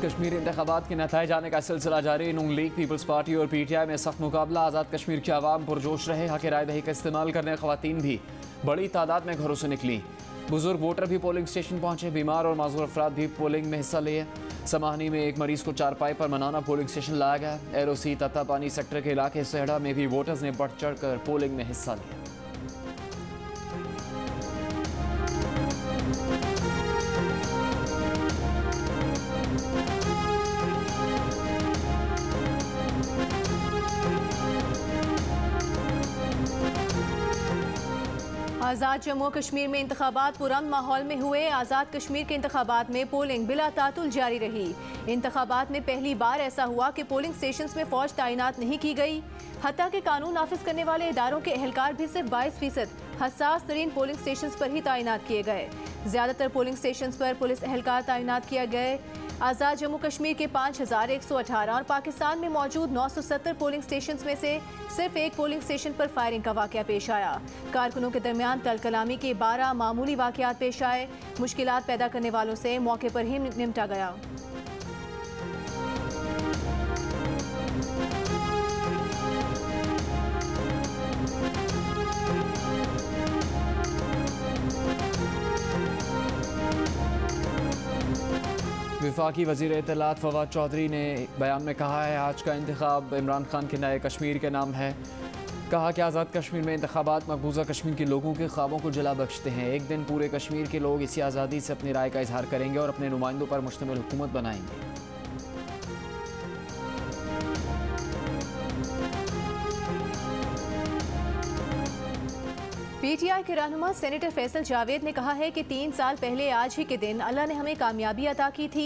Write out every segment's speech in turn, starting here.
कश्मीर इंतखाबात के नताइज आने का सिलसिला जारी। नून लीग, पीपल्स पार्टी और PTI में सख्त मुकाबला। आज़ाद कश्मीर की आवाम पुरजोश रहे। हक राय दही का इस्तेमाल करने खवातीन भी बड़ी तादाद में घरों से निकली। बुजुर्ग वोटर भी पोलिंग स्टेशन पहुंचे। बीमार और माजूर अफराद भी पोलिंग में हिस्सा लिए। समाहनी में एक मरीज को चारपाई पर मनाना पोलिंग स्टेशन लाया गया। एरोसी तत्तापानी सेक्टर के इलाके सेहड़ा में भी वोटर्स ने बढ़ चढ़ कर पोलिंग में हिस्सा लिया। आज़ाद जम्मू कश्मीर में इंतखाबात पुरअमन माहौल में हुए। आज़ाद कश्मीर के इंतखाबात में पोलिंग बिला तातुल जारी रही। इंतखाबात में पहली बार ऐसा हुआ कि पोलिंग स्टेशंस में फौज तैनात नहीं की गई। हत्ता कि कानून नाफिज करने वाले इदारों के एहलकार भी सिर्फ 22% हसास तरीन पोलिंग स्टेशंस पर ही तैनात किए गए। ज़्यादातर पोलिंग स्टेशंस पर पुलिस एहलकार तैनात किए गए। आज़ाद जम्मू कश्मीर के 5118 और पाकिस्तान में मौजूद 970 पोलिंग स्टेशंस में से सिर्फ एक पोलिंग स्टेशन पर फायरिंग का वाक़या पेश आया। कारकुनों के दरमियान तलकलामी के 12 मामूली वाक़यात पेश आए। मुश्किलात पैदा करने वालों से मौके पर ही निपटा गया। वफाकी वज़ीर इत्तलात फवाद चौधरी ने बयान में कहा है, आज का इंतखाब इमरान खान के नए कश्मीर के नाम है। कहा कि आज़ाद कश्मीर में इंतखाबात मकबूजा कश्मीर के लोगों के ख्वाबों को जला बख्शते हैं। एक दिन पूरे कश्मीर के लोग इसी आज़ादी से अपनी राय का इजहार करेंगे और अपने नुमाइंदों पर मुश्तमिल हुकूमत बनाएंगे। PTI के रहनुमा सेनेटर फैसल जावेद ने कहा है कि 3 साल पहले आज ही के दिन अल्लाह ने हमें कामयाबी अता की थी।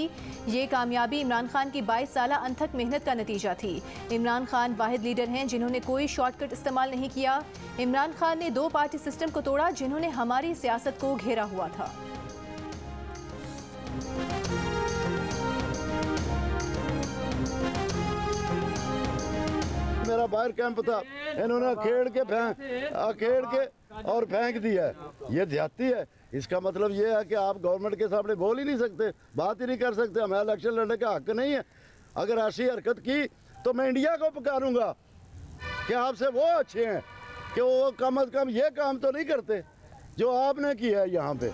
ये कामयाबी इमरान खान की 22 साला अनथक मेहनत का नतीजा थी। इमरान खान वाहिद लीडर हैं जिन्होंने कोई शॉर्टकट इस्तेमाल नहीं किया। इमरान खान ने 2 पार्टी सिस्टम को तोड़ा जिन्होंने हमारी सियासत को घेरा हुआ था। मेरा बाहर कैंप था, इन्होंने अखेड़ के और फेंक दिया। ये ज्यादती है। इसका मतलब ये है कि आप गवर्नमेंट के सामने बोल ही नहीं सकते, बात ही नहीं कर सकते। हमें इलेक्शन लड़ने का हक नहीं है। अगर ऐसी हरकत की तो मैं इंडिया को पुकारूंगा कि आपसे वो अच्छे हैं कि वो कम अज कम ये काम तो नहीं करते जो आपने किया है यहाँ पे।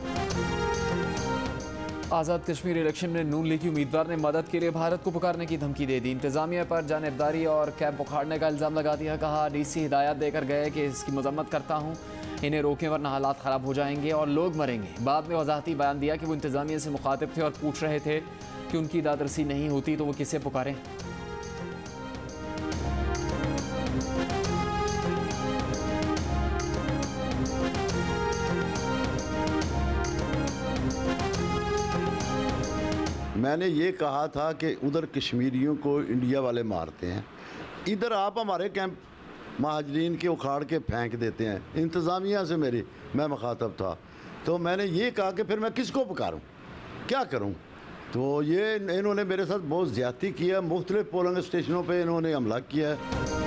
आज़ाद कश्मीर इलेक्शन में नून लीग की उम्मीदवार ने मदद के लिए भारत को पुकारने की धमकी दे दी। इंतजामिया पर जानिबदारी और कैंप उखाड़ने का इल्ज़ाम लगा दिया। कहा, DC हिदायत देकर गए कि इसकी मजम्मत करता हूँ, इन्हें रोकें वरना हालात ख़राब हो जाएंगे और लोग मरेंगे। बाद में वजाहती बयान दिया कि वो इंतजामिया से मुखातिब थे और पूछ रहे थे कि उनकी दादरसी नहीं होती तो वो किसे पुकारें। मैंने ये कहा था कि उधर कश्मीरियों को इंडिया वाले मारते हैं, इधर आप हमारे कैंप महाजरीन के उखाड़ के फेंक देते हैं। इंतज़ामिया से मैं मुखातब था, तो मैंने ये कहा कि फिर मैं किसको पुकारूं, क्या करूं। तो ये इन्होंने मेरे साथ बहुत ज़्यादती किया। मुख्तलिफ पोलिंग स्टेशनों पे इन्होंने हमला किया है।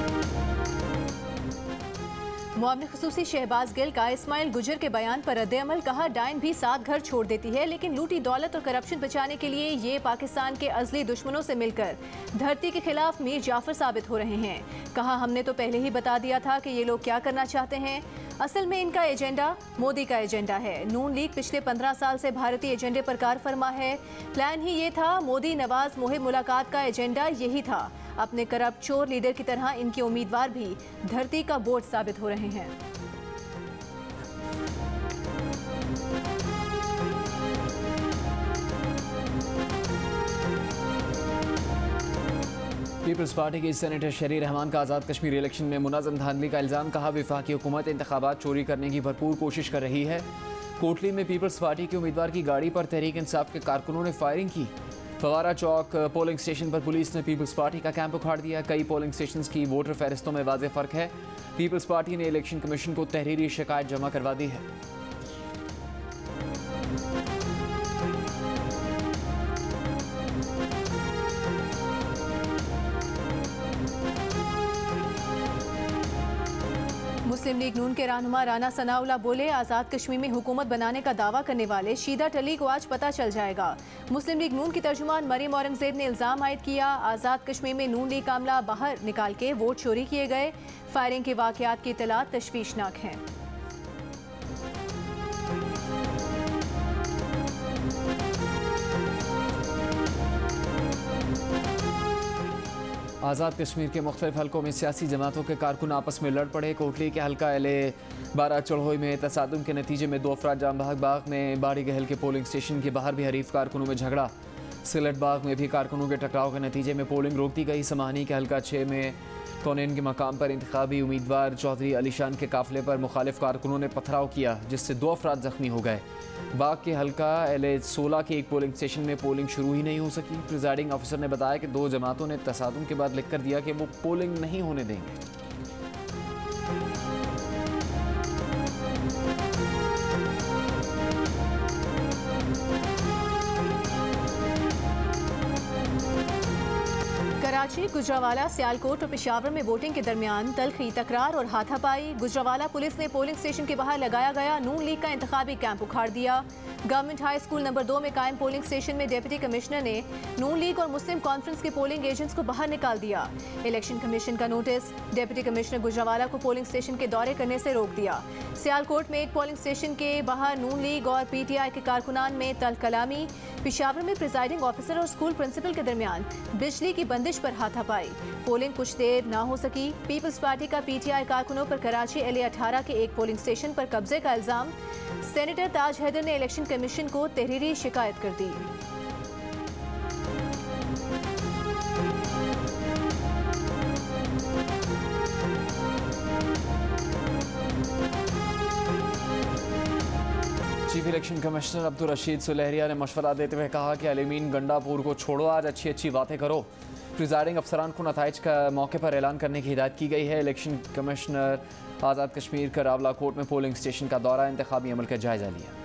मुआविन ख़ुसूसी शहबाज गिल का इस्माइल गुजर के बयान पर रद्द-ए-अमल। कहा, डायन भी 7 घर छोड़ देती है लेकिन लूटी दौलत और करप्शन बचाने के लिए ये पाकिस्तान के अज़ली दुश्मनों से मिलकर धरती के खिलाफ मीर जाफर साबित हो रहे हैं। कहा, हमने तो पहले ही बता दिया था कि ये लोग क्या करना चाहते हैं। असल में इनका एजेंडा मोदी का एजेंडा है। नून लीग पिछले 15 साल से भारतीय एजेंडे पर कार फरमा है। प्लान ही ये था। मोदी नवाज मुहिम मुलाकात का एजेंडा यही था। अपने करप्ट चोर लीडर की तरह इनके उम्मीदवार भी धरती का बोझ साबित हो रहे हैं। पीपल्स पार्टी के सेनेटर शरी रहमान का आज़ाद कश्मीर इलेक्शन में मुनज़्ज़म धांधली का इल्ज़ाम। कहा, वफाकी हुकूमत इंतखाबात चोरी करने की भरपूर कोशिश कर रही है। कोटली में पीपल्स पार्टी के उम्मीदवार की गाड़ी पर तहरीक इंसाफ के कारकुनों ने फायरिंग की। फवारा चौक पोलिंग स्टेशन पर पुलिस ने पीपल्स पार्टी का कैंप उखाड़ दिया। कई पोलिंग स्टेशंस की वोटर फहरिस्तों में वाज़ेह फ़र्क है। पीपल्स पार्टी ने इलेक्शन कमीशन को तहरीरी शिकायत जमा करवा दी है। मुस्लिम लीग नून के रहनुमा राना सनाउल्लाह बोले, आज़ाद कश्मीर में हुकूमत बनाने का दावा करने वाले शीदा टली को आज पता चल जाएगा। मुस्लिम लीग नून की तर्जुमान मरीम औरंगजेब ने इल्ज़ाम आयद किया, आज़ाद कश्मीर में नून लीग कामला बाहर निकाल के वोट चोरी किए गए। फायरिंग के वाक़यात की इत्तलात तशवीशनाक हैं। आज़ाद कश्मीर के मुख्तलिफ हलकों में सियासी जमातों के कारकुन आपस में लड़ पड़े। कोटली के हल्का LA-12 चढ़ोई में तसादुम के नतीजे में 2 अफराद जाम बाग में बाड़ी गहल के पोलिंग स्टेशन के बाहर भी हरीफ कारकुनों में झगड़ा। सिलट बाग में भी कारकुनों के टकराव के नतीजे में पोलिंग रोक दी गई। समानी के हल्का 6 में कौनेन के मकाम पर इंतखाबी उम्मीदवार चौधरी अलीशान के काफिले पर मुखालिफ कारकुनों ने पथराव किया, जिससे 2 अफराद जख्मी हो गए। बाग के हल्का LA-16 के एक पोलिंग स्टेशन में पोलिंग शुरू ही नहीं हो सकी। प्रिजाइडिंग ऑफिसर ने बताया कि 2 जमातों ने तसादुम के बाद लिख कर दिया कि वो पोलिंग नहीं होने देंगे। कराची, गुजरावाला, सियालकोट और पेशावर में वोटिंग के दरमियान तलखी, तकरार और हाथापाई। गुजरावाला पुलिस ने पोलिंग स्टेशन के बाहर लगाया गया नून लीग का इंतखाबी कैंप उखाड़ दिया। गवर्नमेंट हाई स्कूल नंबर 2 में कायम पोलिंग स्टेशन में डिप्टी कमिश्नर ने नून लीग और मुस्लिम कॉन्फ्रेंस के पोलिंग एजेंट्स को बाहर निकाल दिया। इलेक्शन कमीशन का नोटिस, डिप्टी कमिश्नर गुजरावाला को पोलिंग स्टेशन के दौरे करने से रोक दिया। सियालकोट में एक पोलिंग स्टेशन के बाहर नून लीग और PTI के कारकुनान में तल कलामी। पेशावर में प्रिजाइडिंग ऑफिसर और स्कूल प्रिंसिपल के दरमियान बिजली की बंदिश पर हाथापाई। पोलिंग कुछ देर ना हो सकी। पीपल्स पार्टी का PTI कारकुनों पर कराची LA-18 के एक पोलिंग स्टेशन पर कब्जे का इल्जाम। सेनेटर ताज हैदर ने इलेक्शन कमीशन को तहरीरी शिकायत कर दी। Chief election commissioner Abdul Rashid Sulehria ने मशवरा देते हुए कहा कि अलीमीन गंडापुर को छोड़ो, आज अच्छी अच्छी बातें करो। प्रिजाइडिंग अफसरान को नताइज का मौके पर ऐलान करने की हिदायत की गई है। इलेक्शन कमिश्नर आज़ाद कश्मीर का रावला कोट में पोलिंग स्टेशन का दौरा, इंतखाबी अमल का जायजा लिया।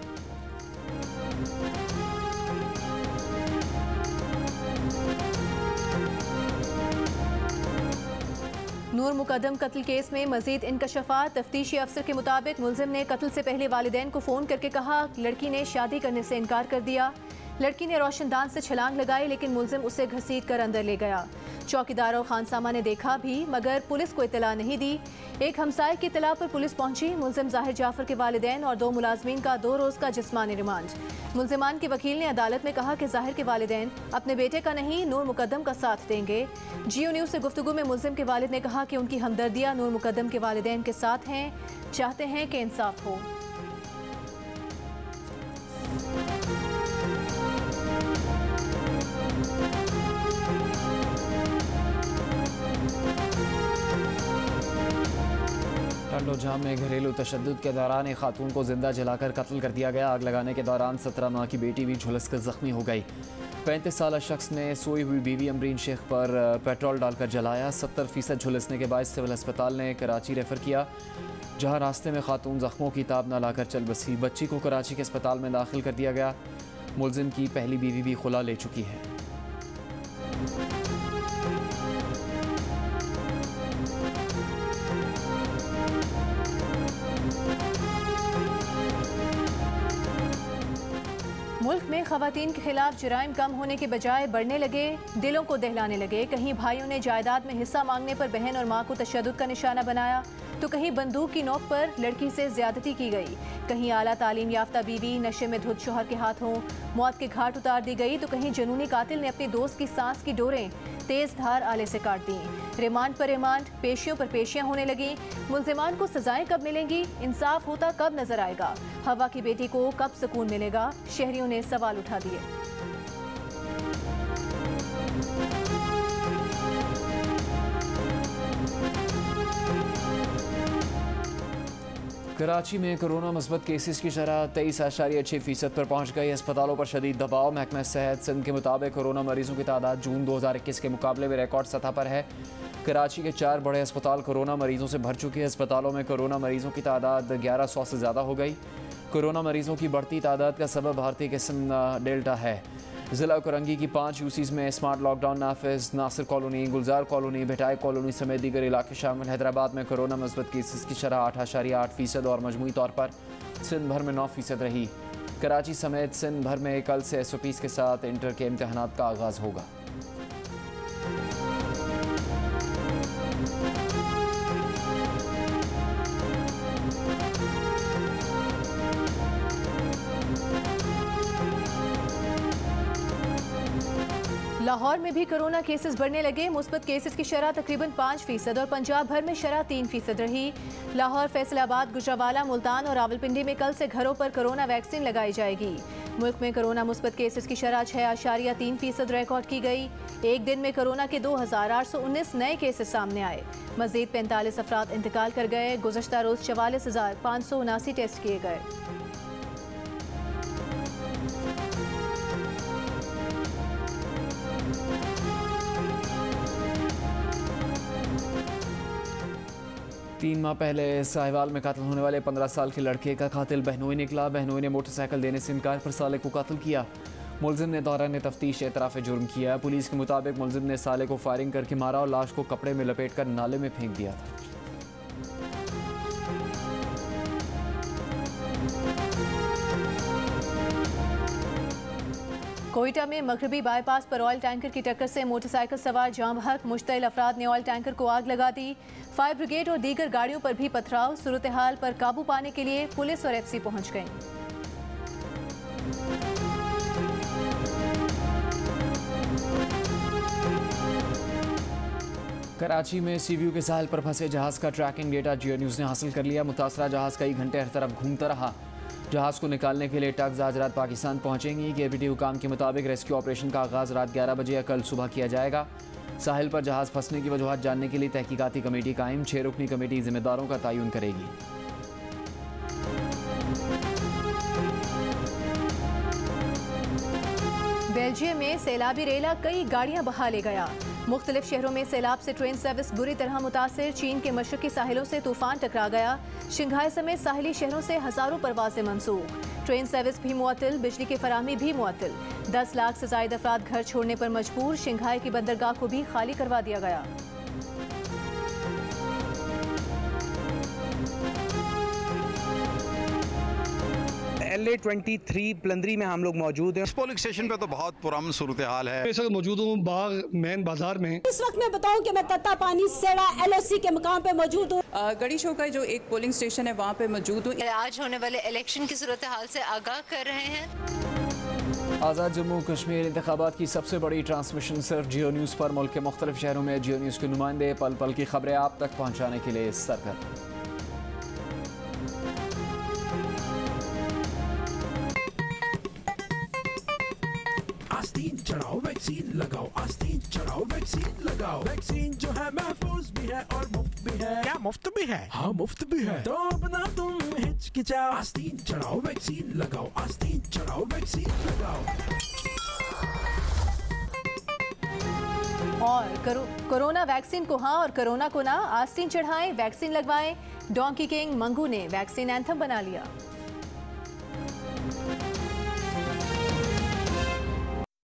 नूर मुकद्दम कत्ल केस में मजीद इंकशाफात। तफ्तीशी अफसर के मुताबिक मुलजिम ने कत्ल से पहले वालिदैन को फ़ोन करके कहा, लड़की ने शादी करने से इनकार कर दिया। लड़की ने रोशनदान से छलांग लगाई, लेकिन मुलजिम उसे घसीट कर अंदर ले गया। चौकीदार और खानसामा ने देखा भी, मगर पुलिस को इत्तला नहीं दी। एक हमसाये की इत्तला पर पुलिस पहुंची। मुलजिम जाहिर जाफर के वालिदैन और 2 मुलाजमीन का 2 रोज़ का जिस्मानी रिमांड। मुलजिमान के वकील ने अदालत में कहा कि जाहिर के वालिदैन अपने बेटे का नहीं, नूर मुकद्दम का साथ देंगे। GO न्यूज़ से गुफ्तगू में मुलजिम के वालिद ने कहा कि उनकी हमदर्दियाँ नूर मुकद्दम के वालिदैन के साथ हैं, चाहते हैं कि इंसाफ हो। टंडो जाम में घरेलू तशद्दुद के दौरान एक खातून को जिंदा जलाकर कत्ल कर दिया गया। आग लगाने के दौरान 17 माह की बेटी भी झुलसकर जख्मी हो गई। 35 साल शख्स ने सोई हुई बीवी अमरीन शेख पर पेट्रोल डालकर जलाया। 70% झुलसने के बाद सिविल अस्पताल ने कराची रेफर किया, जहां रास्ते में खातून जख्मों की ताब न लाकर चल बसी। बच्ची को कराची के अस्पताल में दाखिल कर दिया गया। मुलजिम की पहली बीवी भी खुला ले चुकी है। मुल्क में खवातीन के खिलाफ जराइम कम होने के बजाय बढ़ने लगे, दिलों को दहलाने लगे। कहीं भाइयों ने जायदाद में हिस्सा मांगने पर बहन और मां को तशद्दुद का निशाना बनाया, तो कहीं बंदूक की नोक पर लड़की से ज्यादती की गई। कहीं आला तालीम याफ्ता बीवी नशे में धुत शोहर के हाथों मौत के घाट उतार दी गई, तो कहीं जुनूनी कातिल ने अपने दोस्त की सांस की डोरें तेज धार आले से काट दी। रिमांड पर रिमांड, पेशियों पर पेशियां होने लगी। मुलजिमान को सजाएं कब मिलेंगी, इंसाफ होता कब नजर आएगा, हवा की बेटी को कब सुकून मिलेगा, शहरियों ने सवाल उठा दिए। कराची में कोरोना मस्बत केसेस की शरह 23.6% पर पहुंच गई। अस्पतालों पर शदीद दबाव। महकमा सेहत सिंध के मुताबिक कोरोना मरीजों की तादाद जून 2021 के मुकाबले में रिकॉर्ड सतह पर है। कराची के 4 बड़े अस्पताल कोरोना मरीजों से भर चुके हैं। अस्पतालों में कोरोना मरीजों की तादाद 1100 से ज़्यादा हो गई। कोरोना मरीजों की बढ़ती तादाद का सबब भारतीय किस्म डेल्टा है। जिला कोरंगी की 5 यूसीज में स्मार्ट लॉकडाउन नाफिज। नासिर कॉलोनी, गुलजार कॉलोनी, भिटाई कॉलोनी समेत दीगर इलाके शामिल। हैदराबाद में कोरोना मुस्बत केसेस की शरह 8.8% और मजमूई तौर पर सिंध भर में 9% रही। कराची समेत सिंध भर में कल से SOPs के साथ इंटर के इम्तहानात का आगाज़ होगा। लाहौर में भी कोरोना केसेस बढ़ने लगे। मुस्बत केसेस की शरह तकरीबन 5% और पंजाब भर में शरह 3% रही। लाहौर, फैसलाबाद, गुजरावाला, मुल्तान और रावलपिंडी में कल से घरों पर कोरोना वैक्सीन लगाई जाएगी। मुल्क में कोरोना मुस्बत केसेस की शरह 6.3% रिकॉर्ड की गई। एक दिन में कोरोना के 2819 नए केसेस सामने आए। मजीद 45 अफराद इंतकाल कर गए। गुज़श्ता रोज़ 44,579 टेस्ट किए गए। तीन माह पहले साहिवाल में कत्ल होने वाले 15 साल के लड़के का कातिल बहनोई निकला। बहनोई ने मोटरसाइकिल देने से इनकार पर साले को कत्ल किया। मुलजिम ने दौरान तफ्तीश एतराफ़ जुर्म किया। पुलिस के मुताबिक मुलजिम ने साले को फायरिंग करके मारा और लाश को कपड़े में लपेट कर नाले में फेंक दिया था। कोयटा में मगरबी बाईपास पर ऑयल टैंकर की टक्कर से मोटरसाइकिल सवार जाम हक मुश्तइल अफराद ने ऑयल टैंकर को आग लगा दी। फायर ब्रिगेड और दीगर गाड़ियों पर भी पथराव। सूरत हाल पर काबू पाने के लिए पुलिस और FC पहुंच गई। कराची में सीव्यू के साहिल पर फंसे जहाज का ट्रैकिंग डेटा जियो न्यूज़ ने हासिल कर लिया। मुतासरा जहाज कई घंटे हर तरफ घूमता रहा। जहाज को निकालने के लिए टग्स आज रात पाकिस्तान पहुंचेंगी। KBT हुकाम के मुताबिक रेस्क्यू ऑपरेशन का आगाज़ रात 11 बजे या कल सुबह किया जाएगा। साहिल पर जहाज फंसने की वजूहत जानने के लिए तहकीकाती कमेटी कायम। 6 रुकनी कमेटी जिम्मेदारों का तयन करेगी। बेल्जियम में सैलाबी रेला कई गाड़ियां बहा ले गया। मुख्तलिफ शहरों में सैलाब से ट्रेन सर्विस बुरी तरह मुतासिर। चीन के मशरकी साहिलों से तूफान टकरा गया। शंघाई समेत साहिली शहरों से हजारों परवाजें मनसूख। ट्रेन सर्विस भी मुअत्तल, बिजली की फराहमी भी मुअत्तल। 10 लाख से ज्यादा अफराद घर छोड़ने पर मजबूर। शंघाई की बंदरगाह को भी खाली करवा दिया गया। LA23 पलंदरी में हम लोग मौजूद हैं। इस पोलिंग स्टेशन पे तो बहुत पुरअमन सूरत हाल है। इस वक्त मौजूद हूँ बाग मेन बाजार में। इस वक्त मैं बताऊं कि मैं तत्ता पानी सेड़ा LOC के मकाम पे मौजूद हूँ। गड़ी शो का जो एक पोलिंग स्टेशन है वहाँ पे मौजूद हूँ। आज होने वाले इलेक्शन की सूरत हाल से आगाह कर रहे हैं। आज़ाद जम्मू कश्मीर इंतखाबात की सबसे बड़ी ट्रांसमिशन सिर्फ जियो न्यूज़ पर। मुल्क के मुख्तलिफ शहरों में जियो न्यूज़ के नुमाइंदे पल पल की खबरें आप तक पहुँचाने के लिए सरगर्म। आस्तीन चढ़ाओ वैक्सीन लगाओ, आस्तीन चढ़ाओ वैक्सीन लगाओ। वैक्सीन जो है महफूज भी है और मुफ्त भी है। क्या मुफ्त भी है? हाँ मुफ्त भी है। तो अब ना तुम हिचकिचाओ, आस्तीन चढ़ाओ वैक्सीन लगाओ, आस्तीन चढ़ाओ वैक्सीन लगाओ। और कोरोना वैक्सीन को हाँ और कोरोना को ना। आस्तीन चढ़ाएं, वैक्सीन लगवाएं। डोंकी किंग मंगू ने वैक्सीन एंथम बना लिया।